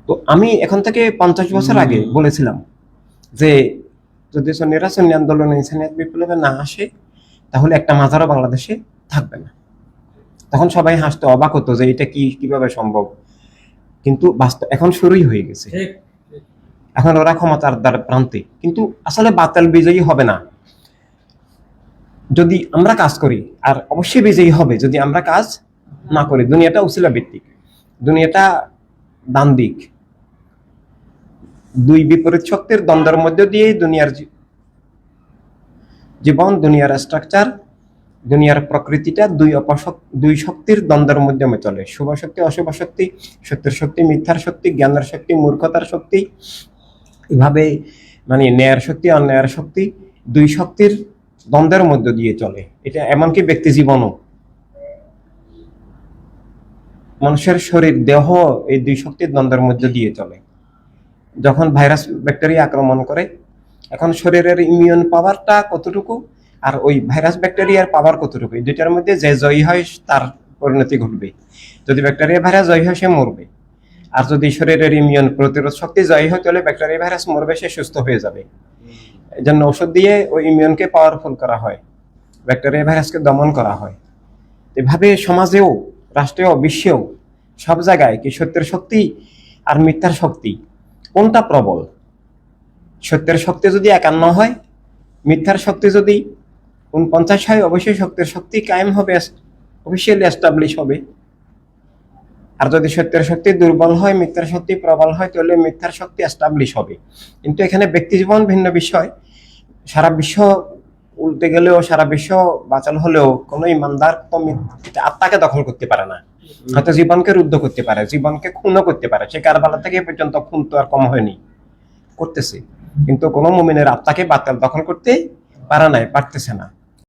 তো আমি এখন থেকে 50 বছর আগে বলেছিলাম যে যদি সুন্নিরা সুন্নি আন্দোলনে ইনসানিয়ত বিপ্লবে না আসে তাহলে একটা মাজারও বাংলাদেশে থাকবে না। তখন সবাই হাসতো, অবাক হতো যে এটা কিভাবে সম্ভব, কিন্তু বাস্তব এখন শুরুই হয়ে গেছে। এখন ওরা ক্ষমতার দ্বার প্রান্তে, কিন্তু আসলে বাতিল বিজয়ী হবে না যদি আমরা কাজ করি, আর অবশ্যই বিজয়ী হবে যদি আমরা কাজ না করি। দুনিয়াটা উসিলা ভিত্তিক, দুনিয়াটা ডান দিক, দুই বিপরীত শক্তির দ্বন্দ্বের মধ্যে দিয়ে দুনিয়ার জীবন, দুনিয়ার স্ট্রাকচার, দুনিয়ার প্রকৃতিটা দুই শক্তির দ্বন্দ্বের মাধ্যমে চলে। শুভ শক্তি, অশুভ শক্তি, সত্যের শক্তি, মিথ্যার শক্তি, জ্ঞানের শক্তি, মূর্খতার শক্তি, এভাবে মানে ন্যায়ের শক্তি, অন্যায়ের শক্তি, দুই শক্তির দ্বন্দ্বের মধ্য দিয়ে চলে। এটা এমনকি ব্যক্তি জীবনও, মানুষের শরীর, দেহ এই দুই শক্তির দ্বন্দ্বের মধ্য দিয়ে চলে। যখন ভাইরাস ব্যাকটেরিয়া আক্রমণ করে, এখন শরীরের ইমিউন পাওয়ারটা কতটুকু আর ওই ভাইরাস ব্যাকটেরিয়ার পাওয়ার কতটুকু, এই দুইটার মধ্যে যে জয়ী হয় তার পরিণতি ঘটবে। যদি ব্যাকটেরিয়া ভাইরাস জয়ী হয় সে মরবে, আর যদি শরীরের ইমিউন প্রতিরোধ শক্তি জয়ী হয় তাহলে ব্যাকটেরিয়া ভাইরাস মরবে, সে সুস্থ হয়ে যাবে। এই জন্য ওষুধ দিয়ে ওই ইমিউনকে পাওয়ারফুল করা হয়, ব্যাকটেরিয়া ভাইরাসকে দমন করা হয়। এভাবে সমাজেও, রাষ্ট্রেও, বিশ্বেও সব জায়গায় কি সত্যের শক্তি আর মিথ্যার শক্তি কোনটা প্রবল? সত্যের শক্তি যদি 51 হয়, মিথ্যার শক্তি যদি 49 হয়, অবশ্যই সত্যের শক্তি কায়েম হবে, অফিসিয়ালি এস্টাবলিশ হবে। আর যদি সত্যের শক্তি দুর্বল হয়, মিথ্যার শক্তি প্রবল হয়, তাহলে মিথ্যার শক্তি এস্টাবলিশ হবে। কিন্তু এখানে ব্যক্তি জীবন ভিন্ন বিষয়। সারা বিশ্ব উল্টে গেলেও, সারা বিশ্ব বাঁচাল হলেও কোনো ইমানদার আত্মাকে দখল করতে পারে না। হয়তো জীবনকে রুদ্ধ করতে পারে, জীবনকে খুনও করতে পারে। সে কারবালা থেকে এ পর্যন্ত খুন তো আর কম হয়নি, করতেছে, কিন্তু কোনো মুমিনের আত্মাকে বাতিল দখল করতে পারে নাই, পারতেছে না।